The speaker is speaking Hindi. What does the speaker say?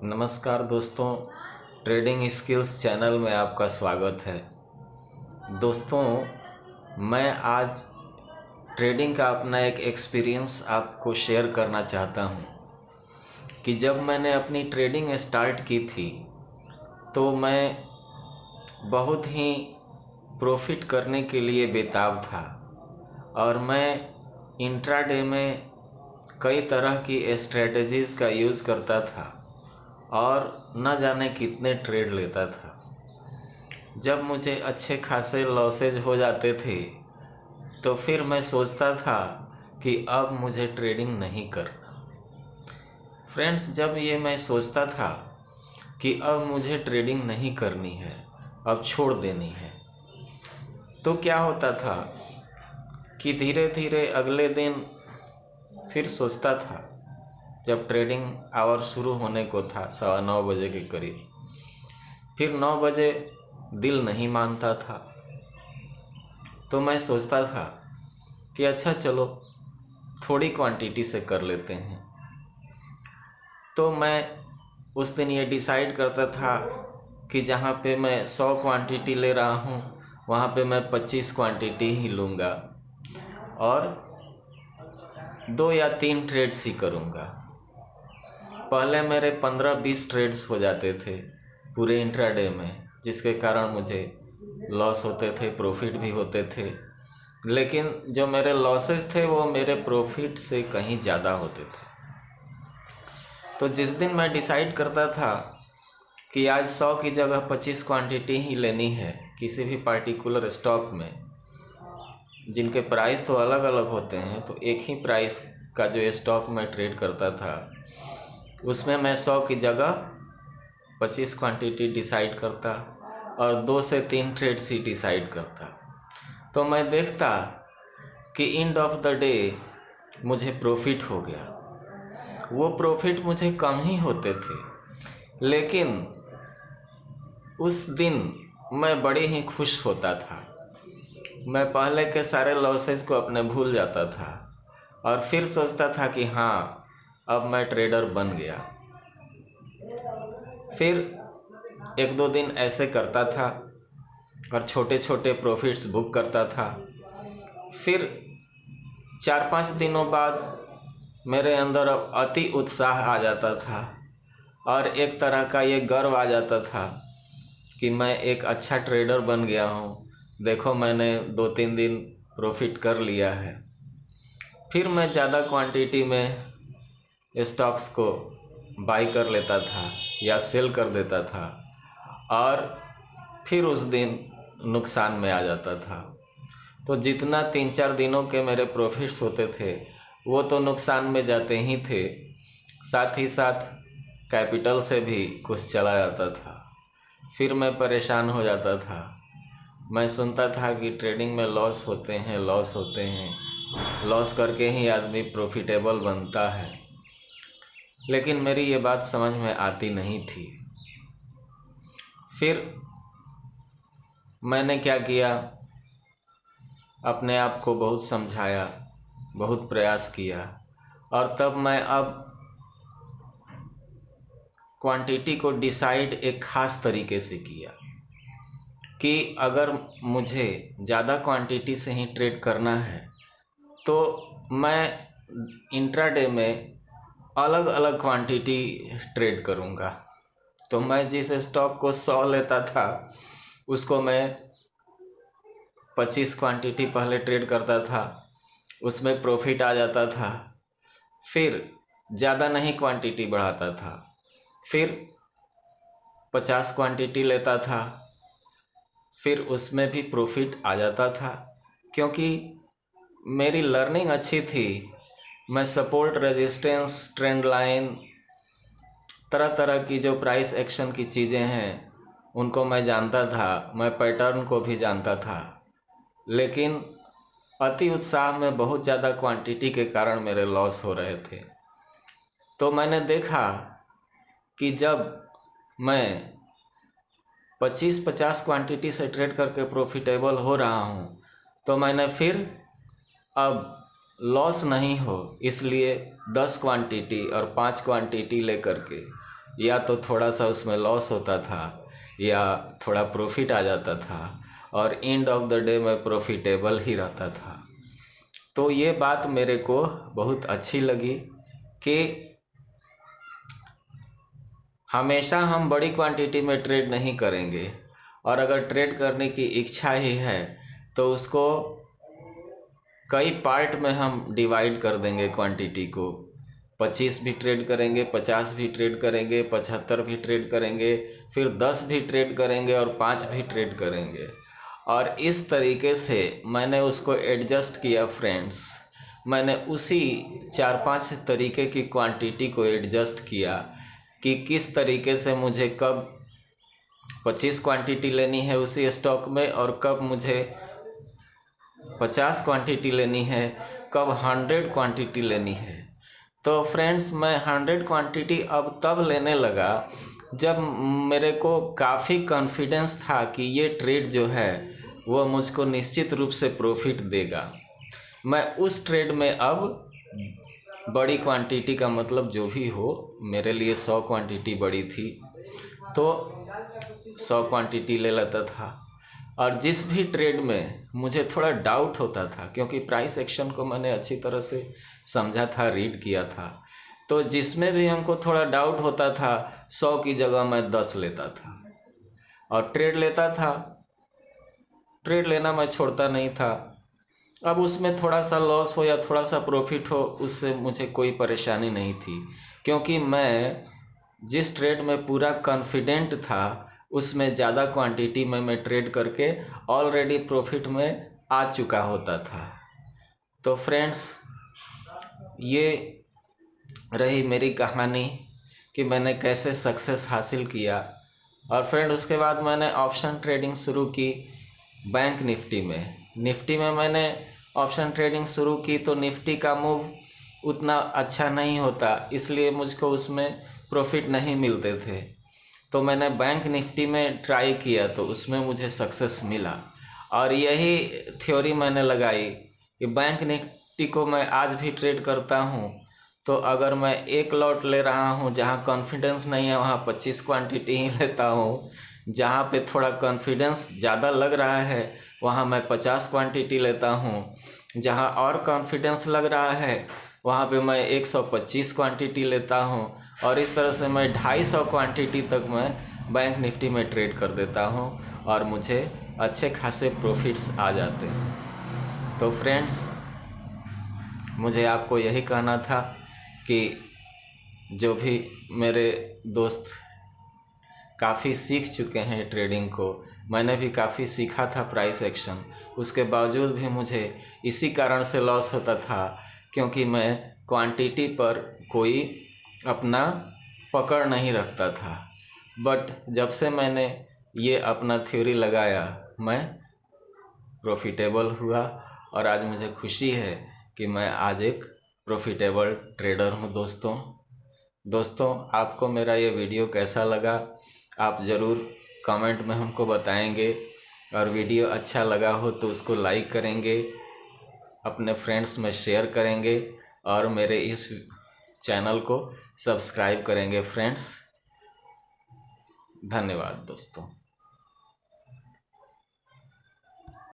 नमस्कार दोस्तों, ट्रेडिंग स्किल्स चैनल में आपका स्वागत है। दोस्तों, मैं आज ट्रेडिंग का अपना एक एक्सपीरियंस आपको शेयर करना चाहता हूं कि जब मैंने अपनी ट्रेडिंग स्टार्ट की थी तो मैं बहुत ही प्रॉफिट करने के लिए बेताब था और मैं इंट्राडे में कई तरह की स्ट्रेटजीज़ का यूज़ करता था और न जाने कितने ट्रेड लेता था। जब मुझे अच्छे खासे लॉसेज हो जाते थे तो फिर मैं सोचता था कि अब मुझे ट्रेडिंग नहीं करना। फ्रेंड्स, जब ये मैं सोचता था कि अब मुझे ट्रेडिंग नहीं करनी है, अब छोड़ देनी है, तो क्या होता था कि धीरे धीरे अगले दिन फिर सोचता था, जब ट्रेडिंग आवर शुरू होने को था 9:15 के करीब, फिर 9 बजे दिल नहीं मानता था तो मैं सोचता था कि अच्छा चलो थोड़ी क्वांटिटी से कर लेते हैं। तो मैं उस दिन ये डिसाइड करता था कि जहाँ पे मैं 100 क्वांटिटी ले रहा हूँ वहाँ पे मैं 25 क्वांटिटी ही लूँगा और 2 या 3 ट्रेड्स ही करूँगा। पहले मेरे 15-20 ट्रेड्स हो जाते थे पूरे इंट्राडे में, जिसके कारण मुझे लॉस होते थे, प्रॉफिट भी होते थे, लेकिन जो मेरे लॉसेस थे वो मेरे प्रॉफिट से कहीं ज़्यादा होते थे। तो जिस दिन मैं डिसाइड करता था कि आज 100 की जगह 25 क्वांटिटी ही लेनी है किसी भी पार्टिकुलर स्टॉक में, जिनके प्राइस तो अलग अलग होते हैं, तो एक ही प्राइस का जो स्टॉक में ट्रेड करता था उसमें मैं 100 की जगह 25 क्वांटिटी डिसाइड करता और 2 से 3 ट्रेड्स ही डिसाइड करता। तो मैं देखता कि एंड ऑफ द डे मुझे प्रॉफिट हो गया। वो प्रॉफिट मुझे कम ही होते थे, लेकिन उस दिन मैं बड़े ही खुश होता था। मैं पहले के सारे लॉसेज को अपने भूल जाता था और फिर सोचता था कि हाँ, अब मैं ट्रेडर बन गया। फिर 1-2 दिन ऐसे करता था और छोटे छोटे प्रॉफिट्स बुक करता था। फिर 4-5 दिनों बाद मेरे अंदर अब अति उत्साह आ जाता था और एक तरह का ये गर्व आ जाता था कि मैं एक अच्छा ट्रेडर बन गया हूँ। देखो, मैंने 2-3 दिन प्रॉफिट कर लिया है। फिर मैं ज़्यादा क्वांटिटी में स्टॉक्स को बाई कर लेता था या सेल कर देता था और फिर उस दिन नुकसान में आ जाता था। तो जितना 3-4 दिनों के मेरे प्रॉफिट्स होते थे वो तो नुकसान में जाते ही थे, साथ ही साथ कैपिटल से भी कुछ चला जाता था। फिर मैं परेशान हो जाता था। मैं सुनता था कि ट्रेडिंग में लॉस होते हैं, लॉस होते हैं, लॉस करके ही आदमी प्रॉफिटेबल बनता है, लेकिन मेरी ये बात समझ में आती नहीं थी। फिर मैंने क्या किया, अपने आप को बहुत समझाया, बहुत प्रयास किया और तब मैं अब क्वांटिटी को डिसाइड एक ख़ास तरीके से किया कि अगर मुझे ज़्यादा क्वांटिटी से ही ट्रेड करना है तो मैं इंट्राडे में अलग अलग क्वांटिटी ट्रेड करूँगा। तो मैं जिस स्टॉक को 100 लेता था उसको मैं 25 क्वांटिटी पहले ट्रेड करता था, उसमें प्रॉफिट आ जाता था। फिर ज़्यादा नहीं क्वांटिटी बढ़ाता था, फिर 50 क्वांटिटी लेता था, फिर उसमें भी प्रॉफिट आ जाता था। क्योंकि मेरी लर्निंग अच्छी थी, मैं सपोर्ट, रेजिस्टेंस, ट्रेंड लाइन, तरह तरह की जो प्राइस एक्शन की चीज़ें हैं उनको मैं जानता था, मैं पैटर्न को भी जानता था, लेकिन अति उत्साह में बहुत ज़्यादा क्वांटिटी के कारण मेरे लॉस हो रहे थे। तो मैंने देखा कि जब मैं 25-50 क्वांटिटी से ट्रेड करके प्रॉफिटेबल हो रहा हूँ तो मैंने फिर अब लॉस नहीं हो इसलिए 10 क्वांटिटी और 5 क्वांटिटी लेकर के या तो थोड़ा सा उसमें लॉस होता था या थोड़ा प्रॉफिट आ जाता था, और एंड ऑफ द डे मैं प्रॉफिटेबल ही रहता था। तो ये बात मेरे को बहुत अच्छी लगी कि हमेशा हम बड़ी क्वांटिटी में ट्रेड नहीं करेंगे, और अगर ट्रेड करने की इच्छा ही है तो उसको कई पार्ट में हम डिवाइड कर देंगे क्वांटिटी को। 25 भी ट्रेड करेंगे, 50 भी ट्रेड करेंगे, 75 भी ट्रेड करेंगे, फिर 10 भी ट्रेड करेंगे और 5 भी ट्रेड करेंगे। और इस तरीके से मैंने उसको एडजस्ट किया फ्रेंड्स। मैंने उसी 4-5 तरीके की क्वांटिटी को एडजस्ट किया कि किस तरीके से मुझे कब 25 क्वांटिटी लेनी है उसी स्टॉक में, और कब मुझे 50 क्वांटिटी लेनी है, कब 100 क्वांटिटी लेनी है। तो फ्रेंड्स, मैं 100 क्वांटिटी अब तब लेने लगा जब मेरे को काफ़ी कॉन्फिडेंस था कि ये ट्रेड जो है वो मुझको निश्चित रूप से प्रॉफिट देगा। मैं उस ट्रेड में अब बड़ी क्वांटिटी का मतलब जो भी हो, मेरे लिए 100 क्वांटिटी बड़ी थी तो 100 क्वांटिटी ले लेता था। और जिस भी ट्रेड में मुझे थोड़ा डाउट होता था, क्योंकि प्राइस एक्शन को मैंने अच्छी तरह से समझा था, रीड किया था, तो जिसमें भी हमको थोड़ा डाउट होता था 100 की जगह मैं 10 लेता था और ट्रेड लेता था। ट्रेड लेना मैं छोड़ता नहीं था। अब उसमें थोड़ा सा लॉस हो या थोड़ा सा प्रॉफिट हो, उससे मुझे कोई परेशानी नहीं थी, क्योंकि मैं जिस ट्रेड में पूरा कॉन्फिडेंट था उसमें ज़्यादा क्वांटिटी में मैं ट्रेड करके ऑलरेडी प्रॉफिट में आ चुका होता था। तो फ्रेंड्स, ये रही मेरी कहानी कि मैंने कैसे सक्सेस हासिल किया। और फ्रेंड, उसके बाद मैंने ऑप्शन ट्रेडिंग शुरू की बैंक निफ्टी में मैंने ऑप्शन ट्रेडिंग शुरू की। तो निफ्टी का मूव उतना अच्छा नहीं होता, इसलिए मुझको उसमें प्रॉफिट नहीं मिलते थे। तो मैंने बैंक निफ्टी में ट्राई किया तो उसमें मुझे सक्सेस मिला, और यही थ्योरी मैंने लगाई कि बैंक निफ्टी को मैं आज भी ट्रेड करता हूँ। तो अगर मैं एक लॉट ले रहा हूँ जहाँ कॉन्फिडेंस नहीं है, वहाँ 25 क्वांटिटी ही लेता हूँ। जहाँ पे थोड़ा कॉन्फिडेंस ज़्यादा लग रहा है वहाँ मैं 50 क्वांटिटी लेता हूँ। जहाँ और कॉन्फिडेंस लग रहा है वहाँ पे मैं 125 क्वांटिटी लेता हूँ। और इस तरह से मैं 250 क्वांटिटी तक मैं बैंक निफ्टी में ट्रेड कर देता हूँ और मुझे अच्छे खासे प्रॉफिट्स आ जाते हैं। तो फ्रेंड्स, मुझे आपको यही कहना था कि जो भी मेरे दोस्त काफ़ी सीख चुके हैं ट्रेडिंग को, मैंने भी काफ़ी सीखा था प्राइस एक्शन, उसके बावजूद भी मुझे इसी कारण से लॉस होता था क्योंकि मैं क्वांटिटी पर कोई अपना पकड़ नहीं रखता था। बट जब से मैंने ये अपना थ्योरी लगाया, मैं प्रॉफिटेबल हुआ और आज मुझे खुशी है कि मैं आज एक प्रॉफिटेबल ट्रेडर हूँ। दोस्तों, आपको मेरा ये वीडियो कैसा लगा आप ज़रूर कमेंट में हमको बताएंगे, और वीडियो अच्छा लगा हो तो उसको लाइक करेंगे, अपने फ्रेंड्स में शेयर करेंगे और मेरे इस चैनल को सब्सक्राइब करेंगे फ्रेंड्स। धन्यवाद दोस्तों।